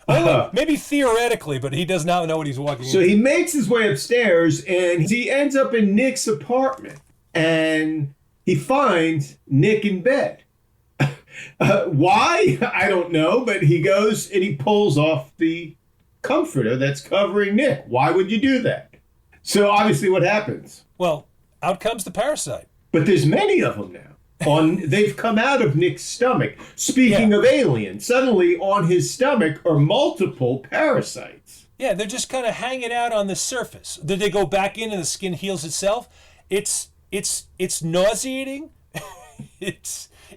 No. Maybe theoretically, but he does not know what he's walking into. So he makes his way upstairs, and he ends up in Nick's apartment. And he finds Nick in bed. Why? I don't know, but he goes and he pulls off the comforter that's covering Nick. Why would you do that? So obviously what happens? Well, out comes the parasite. But there's many of them now. They've come out of Nick's stomach. Speaking of aliens, suddenly on his stomach are multiple parasites. Yeah, they're just kind of hanging out on the surface. Did they go back in and the skin heals itself? It's nauseating.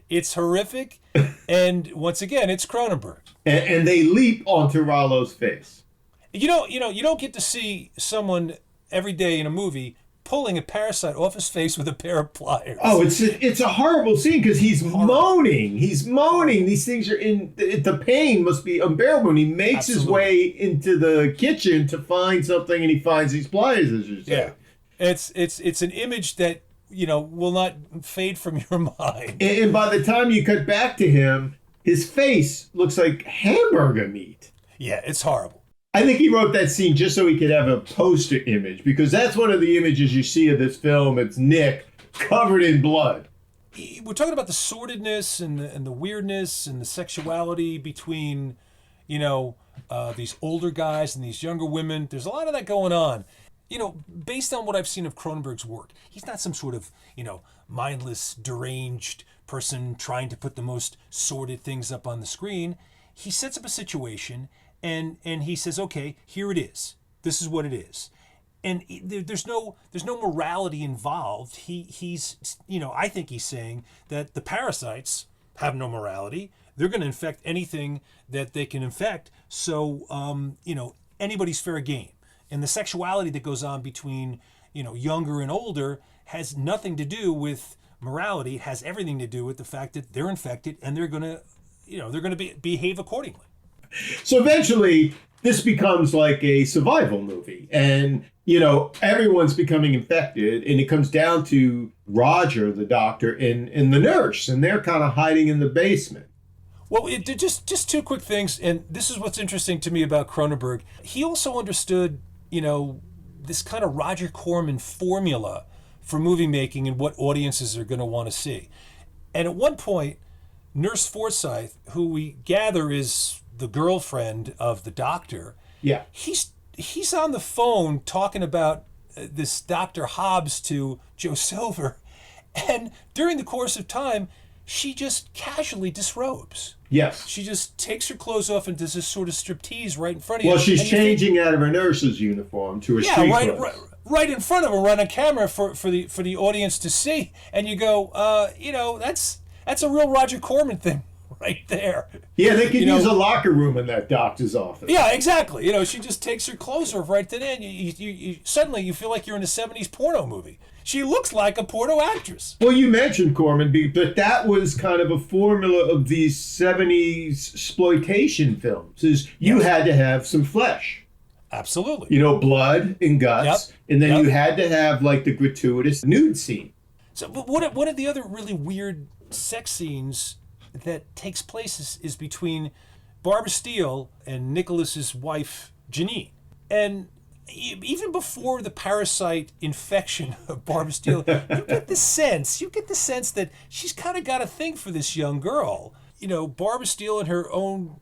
It's horrific. And once again, it's Cronenberg. And they leap onto Rollo's face. You don't get to see someone every day in a movie pulling a parasite off his face with a pair of pliers. Oh, it's a horrible scene because he's moaning. He's moaning. These things are the pain must be unbearable. And he makes his way into the kitchen to find something, and he finds these pliers, as you say. Yeah, it's an image that will not fade from your mind. And by the time you cut back to him, his face looks like hamburger meat. Yeah, it's horrible. I think he wrote that scene just so he could have a poster image, because that's one of the images you see of this film. It's Nick covered in blood. We're talking about the sordidness and the weirdness and the sexuality between, these older guys and these younger women. There's a lot of that going on. Based on what I've seen of Cronenberg's work, he's not some sort of, mindless, deranged person trying to put the most sordid things up on the screen. He sets up a situation and he says, okay, here it is. This is what it is. And there's no morality involved. He's I think he's saying that the parasites have no morality. They're going to infect anything that they can infect. So, anybody's fair game. And the sexuality that goes on between, younger and older has nothing to do with morality. It has everything to do with the fact that they're infected and they're going to behave accordingly. So eventually, this becomes like a survival movie. And, everyone's becoming infected. And it comes down to Roger, the doctor, and the nurse. And they're kind of hiding in the basement. Well, just two quick things. And this is what's interesting to me about Cronenberg. He also understood, this kind of Roger Corman formula for movie making and what audiences are going to want to see. And at one point, Nurse Forsyth, who we gather is the girlfriend of the doctor, he's on the phone talking about this Dr. Hobbs to Joe Silver, and during the course of time, she just casually disrobes. Yes. She just takes her clothes off and does this sort of striptease right in front of you. Well, she's And changing out of her nurse's uniform to her street clothes. Right in front of her, right on camera for the audience to see. And you go, that's a real Roger Corman thing right there. Yeah, they could use a locker room in that doctor's office. Yeah, exactly. She just takes her clothes off right then. You suddenly you feel like you're in a 70s porno movie. She looks like a porno actress. Well, you mentioned Corman, but that was kind of a formula of these 70s exploitation films, is you had to have some flesh. Absolutely. Blood and guts. Yep. And then you had to have, like, the gratuitous nude scene. So, but one of the other really weird sex scenes that takes place is between Barbara Steele and Nicholas's wife, Janine. And even before the parasite infection of Barbara Steele, you get the sense that she's kind of got a thing for this young girl. Barbara Steele, in her own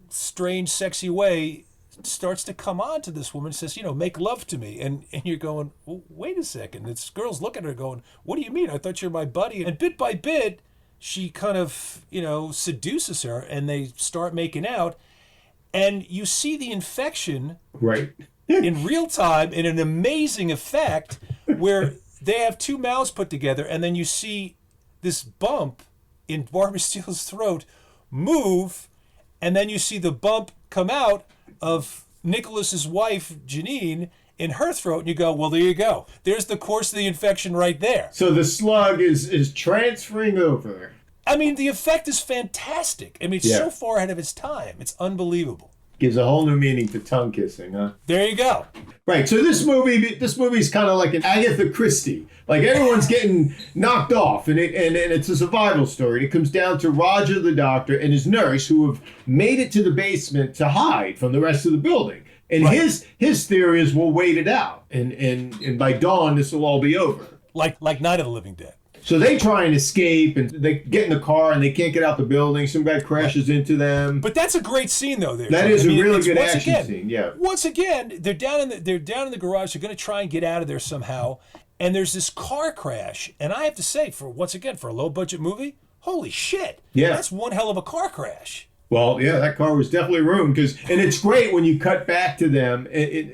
strange, sexy way, starts to come on to this woman and says, make love to me. And you're going, well, wait a second. This girl's looking at her going, what do you mean? I thought you're my buddy. And bit by bit, she kind of, seduces her and they start making out. And you see the infection. Right. In real time, in an amazing effect, where they have two mouths put together, and then you see this bump in Barbara Steele's throat move, and then you see the bump come out of Nicholas's wife, Janine, in her throat, and you go, well, there you go. There's the course of the infection right there. So the slug is transferring over. I mean, the effect is fantastic. I mean, it's so far ahead of its time. It's unbelievable. Gives a whole new meaning to tongue kissing, huh? There you go. Right. So this movie's kind of like an Agatha Christie. Like, everyone's getting knocked off, and it's a survival story. It comes down to Roger the doctor and his nurse, who have made it to the basement to hide from the rest of the building. And his theory is we'll wait it out, and by dawn this will all be over. Like Night of the Living Dead. So they try and escape, and they get in the car, and they can't get out the building. Some guy crashes into them. But that's a great scene, though. There, that is a really good action scene. Yeah. Once again, they're down in the garage. They're going to try and get out of there somehow, and there's this car crash. And I have to say, for a low budget movie, holy shit! Yeah, that's one hell of a car crash. Well, yeah, that car was definitely ruined and it's great when you cut back to them.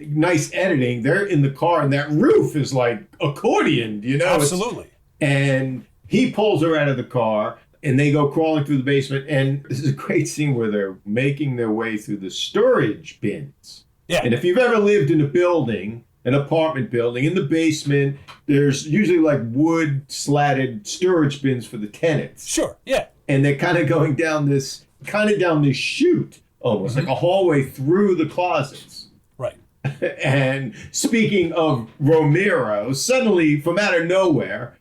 Nice editing. They're in the car, and that roof is like accordioned. Absolutely. And he pulls her out of the car, and they go crawling through the basement. And this is a great scene where they're making their way through the storage bins. Yeah. And if you've ever lived in a building, an apartment building, in the basement, there's usually like wood slatted storage bins for the tenants. Sure, yeah. And they're kind of going down this chute, almost like a hallway through the closets. Right. And speaking of Romero, suddenly from out of nowhere,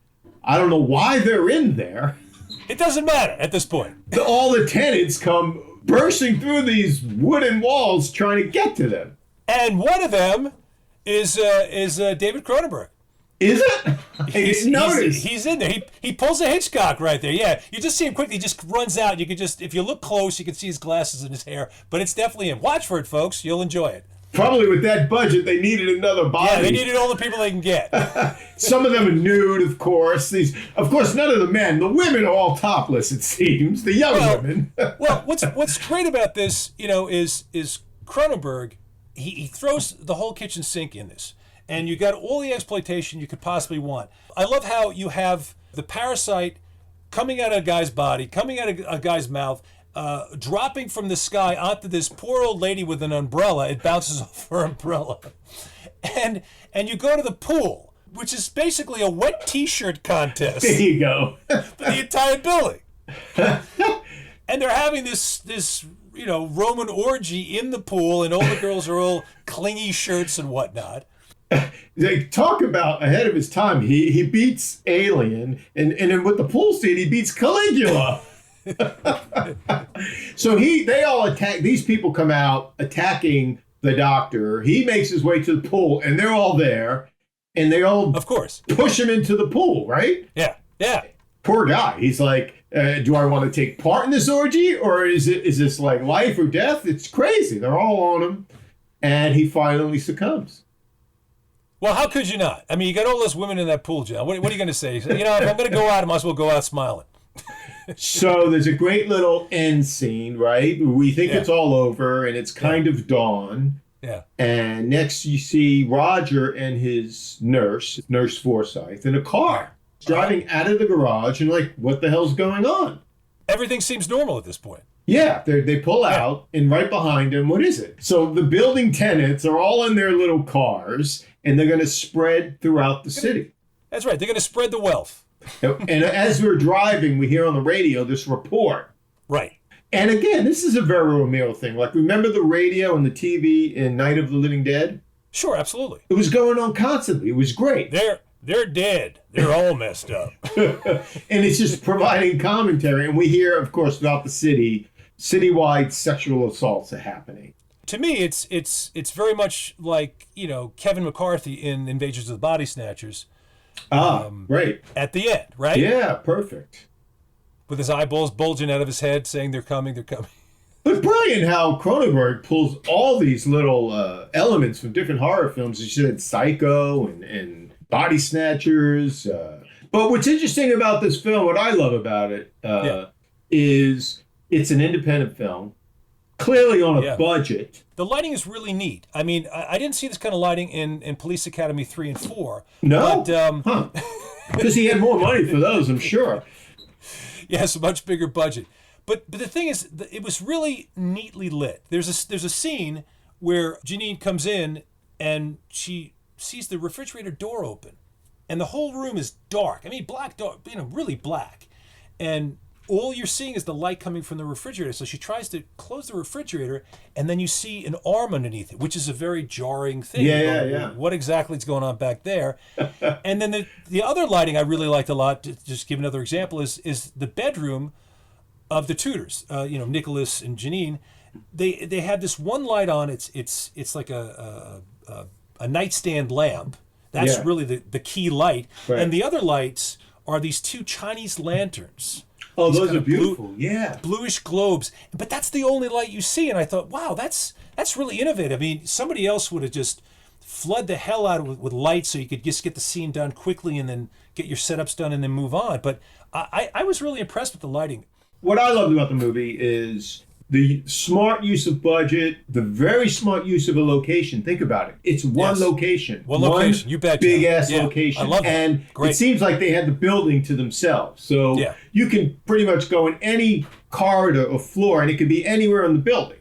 I don't know why they're in there. It doesn't matter at this point. All the tenants come bursting through these wooden walls trying to get to them. And one of them is David Cronenberg. Is it? I didn't notice. He's in there. He pulls a Hitchcock right there. Yeah, you just see him quickly. He just runs out. You can just, if you look close, you can see his glasses and his hair. But it's definitely him. Watch for it, folks. You'll enjoy it. Probably with that budget, they needed another body. Yeah, they needed all the people they can get. Some of them are nude, of course. Of course, none of the men. The women are all topless, it seems. The young women. Well, what's great about this, is Cronenberg. He throws the whole kitchen sink in this, and you got all the exploitation you could possibly want. I love how you have the parasite coming out of a guy's body, coming out of a guy's mouth, dropping from the sky onto this poor old lady with an umbrella. It bounces off her umbrella. And you go to the pool, which is basically a wet t-shirt contest. There you go. For the entire building. And they're having this Roman orgy in the pool, and all the girls are all clingy shirts and whatnot. They talk about ahead of his time. He beats Alien, and then with the pool scene, he beats Caligula. So they all attack. These people come out attacking the doctor. He makes his way to the pool, and they're all there, and they all, of course, push him into the pool. Right? Yeah. Poor guy. He's like, do I want to take part in this orgy, or is this like life or death? It's crazy. They're all on him, and he finally succumbs. Well, how could you not? I mean, you got all those women in that pool, John. What are you going to say? If I'm going to go out, I might as well go out smiling. So there's a great little end scene, right? We think it's all over and it's kind of dawn. Yeah. And next you see Roger and his nurse, Nurse Forsyth, in a car driving out of the garage and like, what the hell's going on? Everything seems normal at this point. Yeah, they pull out and right behind them, what is it? So the building tenants are all in their little cars and they're going to spread throughout the city. That's right. They're going to spread the wealth. And as we're driving, we hear on the radio this report. Right. And again, this is a very Romero thing. Like, remember the radio and the TV in Night of the Living Dead? Sure, absolutely. It was going on constantly. It was great. They're dead. They're all messed up. And it's just providing commentary. And we hear, of course, throughout the city, citywide sexual assaults are happening. To me, it's very much like, Kevin McCarthy in Invasions of the Body Snatchers. Right. At the end, right? Yeah, perfect. With his eyeballs bulging out of his head saying they're coming. But brilliant how Cronenberg pulls all these little elements from different horror films. You said Psycho and Body Snatchers. But what's interesting about this film, what I love about it, is it's an independent film, clearly on a budget. The lighting is really neat. I mean, I didn't see this kind of lighting in Police Academy 3 and 4. No? But, because he had more money for those, I'm sure. Yeah, it's a much bigger budget. But the thing is, it was really neatly lit. There's a scene where Janine comes in and she sees the refrigerator door open. And the whole room is dark. I mean, black, dark, really black. And all you're seeing is the light coming from the refrigerator. So she tries to close the refrigerator, and then you see an arm underneath it, which is a very jarring thing. Yeah. What exactly is going on back there? And then the other lighting I really liked a lot, to just give another example, is the bedroom of the Tudors. Nicholas and Janine. They have this one light on. It's like a nightstand lamp. That's really the key light. Right. And the other lights are these two Chinese lanterns. Oh, those are beautiful. Bluish globes. But that's the only light you see. And I thought, wow, that's really innovative. I mean, somebody else would have just flood the hell out of with light so you could just get the scene done quickly and then get your setups done and then move on. But I was really impressed with the lighting. What I loved about the movie is the smart use of budget, the very smart use of a location. Think about it. It's one location. One location. You bet. Big-ass location. I love it. And Great. It seems like they had the building to themselves. So you can pretty much go in any corridor or floor, and it could be anywhere in the building.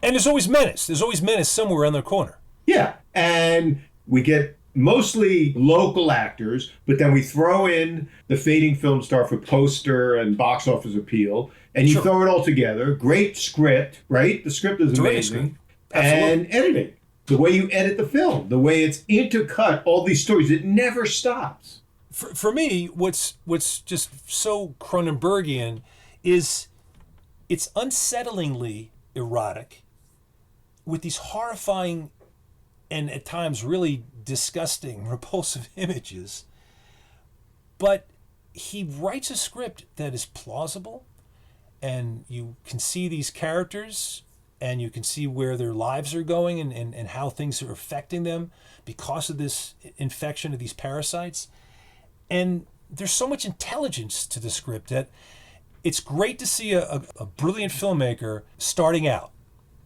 And there's always menace. There's always menace somewhere around the corner. Yeah. And we get mostly local actors, but then we throw in the fading film star for poster and box office appeal. And you throw it all together. Great script, right? The script is amazing. And editing. The way you edit the film. The way it's intercut all these stories. It never stops. For me, what's just so Cronenbergian is it's unsettlingly erotic with these horrifying and at times really disgusting, repulsive images. But he writes a script that is plausible. And you can see these characters and you can see where their lives are going and how things are affecting them because of this infection of these parasites. And there's so much intelligence to the script that it's great to see a brilliant filmmaker starting out.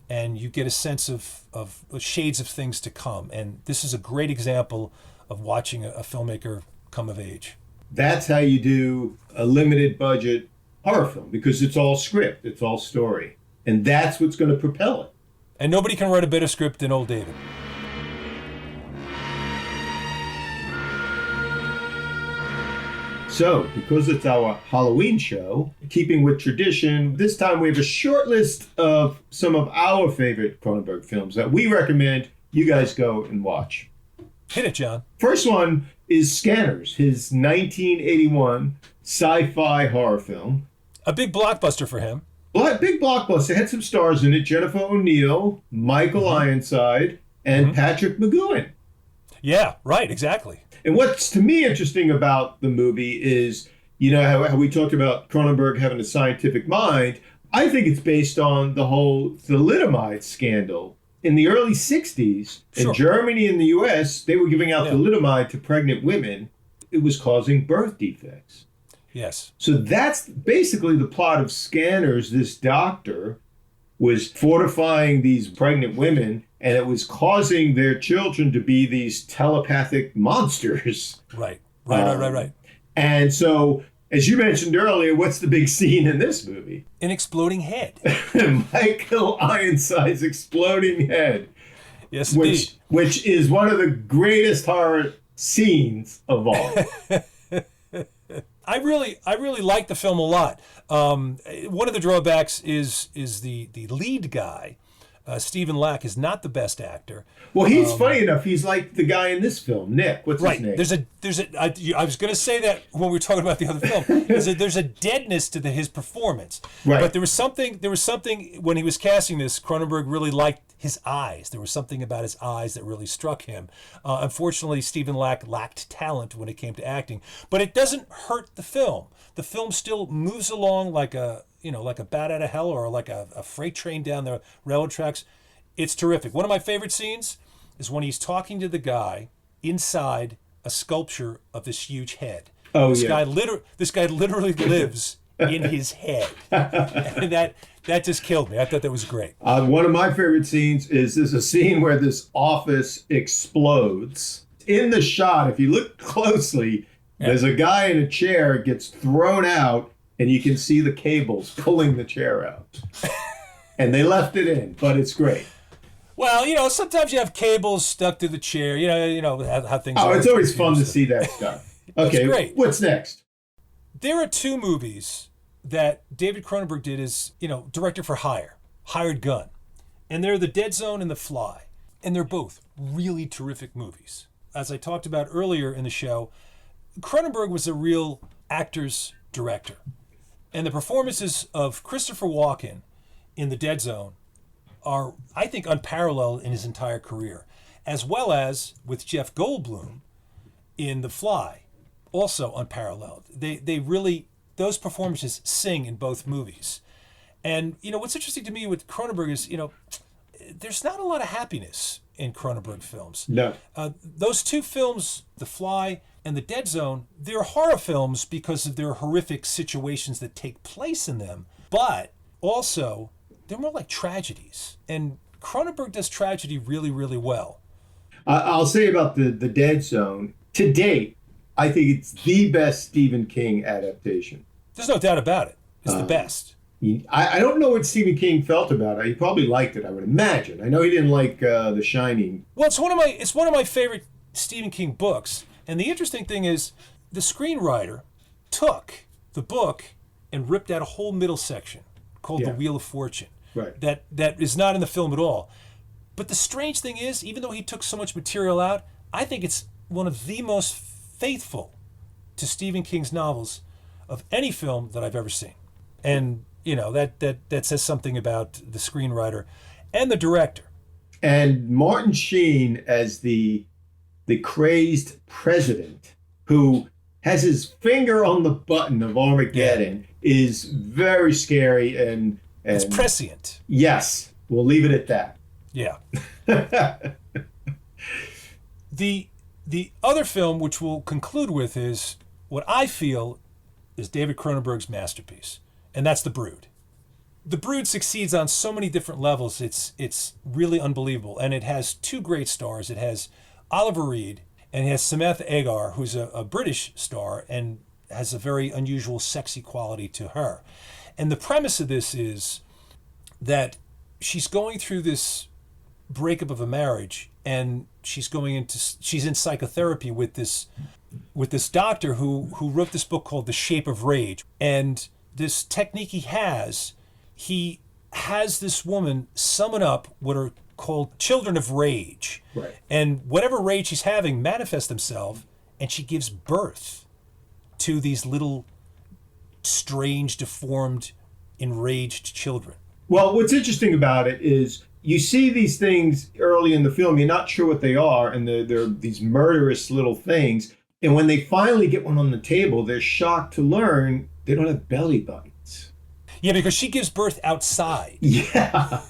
And you get a sense of shades of things to come. And this is a great example of watching a filmmaker come of age. That's how you do a limited budget horror film, because it's all script, it's all story. And that's what's going to propel it. And nobody can write a better script than old David. So, because it's our Halloween show, keeping with tradition, this time we have a short list of some of our favorite Cronenberg films that we recommend you guys go and watch. Hit it, John. First one is Scanners, his 1981 sci-fi horror film. A big blockbuster for him. Big blockbuster. It had some stars in it. Jennifer O'Neill, Michael Ironside, and Patrick McGoohan. Yeah, right, exactly. And what's to me interesting about the movie is, how we talked about Cronenberg having a scientific mind. I think it's based on the whole thalidomide scandal. In the early 60s, in Germany and the US, they were giving out thalidomide to pregnant women. It was causing birth defects. Yes. So that's basically the plot of Scanners. This doctor was fortifying these pregnant women, and it was causing their children to be these telepathic monsters. Right. And so, as you mentioned earlier, what's the big scene in this movie? An exploding head. Michael Ironside's exploding head. Yes, indeed. Which is one of the greatest horror scenes of all. I really like the film a lot. One of the drawbacks is the lead guy, Stephen Lack, is not the best actor. Well, he's funny enough. He's like the guy in this film, Nick. What's his name? I was going to say that when we were talking about the other film. There's a deadness to his performance. Right. But there was something when he was casting this. Cronenberg really liked his eyes. There was something about his eyes that really struck him. Unfortunately, Stephen Lack lacked talent when it came to acting, but it doesn't hurt the film. The film still moves along like a bat out of hell, or like a freight train down the railroad tracks. It's terrific. One of my favorite scenes is when he's talking to the guy inside a sculpture of this huge head. Oh, this guy literally lives in his head. And that just killed me. I thought that was great. One of my favorite scenes is there's a scene where this office explodes. In the shot, if you look closely, there's a guy in a chair, gets thrown out, and you can see the cables pulling the chair out. And they left it in, but it's great. Well, sometimes you have cables stuck to the chair. You know how things are. Oh, it's always fun to see that stuff. Okay, great. What's next? There are two movies that David Cronenberg did as, director for hire, hired gun. And they're The Dead Zone and The Fly. And they're both really terrific movies. As I talked about earlier in the show, Cronenberg was a real actor's director. And the performances of Christopher Walken in The Dead Zone are, I think, unparalleled in his entire career, as well as with Jeff Goldblum in The Fly, also unparalleled. They really, those performances sing in both movies. And, what's interesting to me with Cronenberg is, there's not a lot of happiness in Cronenberg films. No. Those two films, The Fly and The Dead Zone, they're horror films because of their horrific situations that take place in them, but also they're more like tragedies. And Cronenberg does tragedy really, really well. I'll say about the Dead Zone, to date, I think it's the best Stephen King adaptation. There's no doubt about it. It's the best. I don't know what Stephen King felt about it. He probably liked it, I would imagine. I know he didn't like The Shining. Well, it's one of my favorite Stephen King books. And the interesting thing is, the screenwriter took the book and ripped out a whole middle section called The Wheel of Fortune. Right. That is not in the film at all. But the strange thing is, even though he took so much material out, I think it's one of the most faithful to Stephen King's novels of any film that I've ever seen. And, that says something about the screenwriter and the director. And Martin Sheen as the crazed president who has his finger on the button of Armageddon is very scary and it's prescient. Yes, we'll leave it at that. Yeah. The other film, which we'll conclude with, is what I feel is David Cronenberg's masterpiece, and that's The Brood. The Brood succeeds on so many different levels. It's really unbelievable, and it has two great stars. It has Oliver Reed, and it has Samantha Agar, who's a British star and has a very unusual sexy quality to her. And the premise of this is that she's going through this breakup of a marriage, and she's in psychotherapy with this doctor who wrote this book called The Shape of Rage. And this technique he has this woman summon up what are called children of rage. Right. And whatever rage she's having manifests themselves, and she gives birth to these little strange, deformed, enraged children. Well, what's interesting about it is you see these things early in the film, you're not sure what they are, and they're these murderous little things. And when they finally get one on the table, they're shocked to learn they don't have belly buttons. Yeah, because she gives birth outside. Yeah.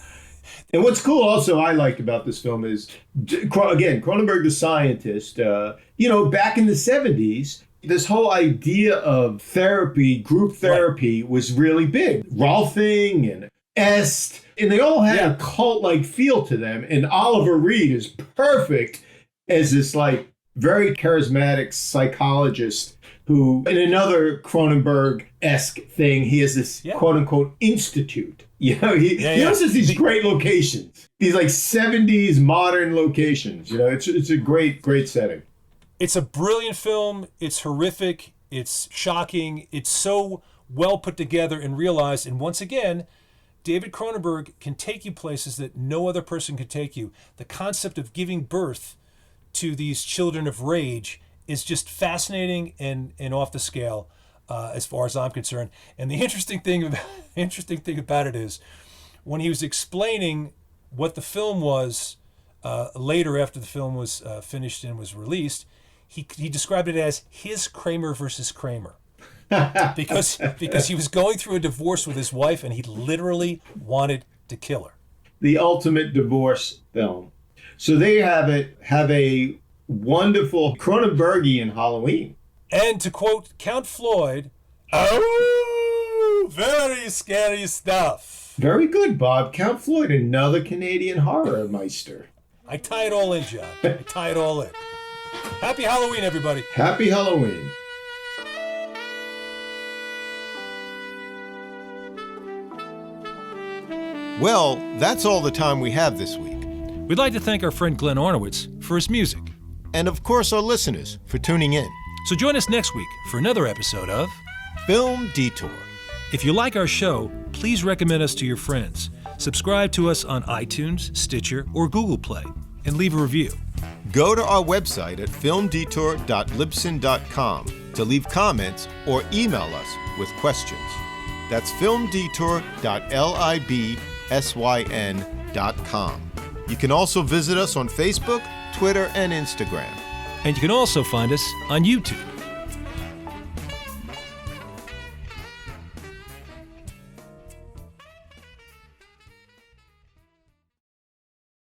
And what's cool also I liked about this film is, again, Cronenberg the scientist, back in the 70s, This whole idea of therapy, group therapy, was really big. Rolfing and Est, and they all had a cult-like feel to them. And Oliver Reed is perfect as this like very charismatic psychologist who, in another Cronenberg-esque thing, he has this quote-unquote institute. You know, he has these great locations, these like 70s modern locations. You know, it's a great setting. It's a brilliant film. It's horrific. It's shocking. It's so well put together and realized. And once again, David Cronenberg can take you places that no other person could take you. The concept of giving birth to these children of rage is just fascinating and off the scale as far as I'm concerned. And the interesting thing about it is when he was explaining what the film was later after the film was finished and was released, he described it as his Kramer versus Kramer. because he was going through a divorce with his wife and he literally wanted to kill her. The ultimate divorce film. So there you have a wonderful Cronenbergian Halloween. And to quote Count Floyd, oh, very scary stuff. Very good, Bob. Count Floyd, another Canadian horror meister. I tie it all in, John. I tie it all in. Happy Halloween, everybody. Happy Halloween. Well, that's all the time we have this week. We'd like to thank our friend Glenn Arnowitz for his music. And of course our listeners for tuning in. So join us next week for another episode of Film Detour. If you like our show, please recommend us to your friends. Subscribe to us on iTunes, Stitcher, or Google Play, and leave a review. Go to our website at filmdetour.libsyn.com to leave comments or email us with questions. That's filmdetour.libsyn.com. You can also visit us on Facebook, Twitter, and Instagram. And you can also find us on YouTube.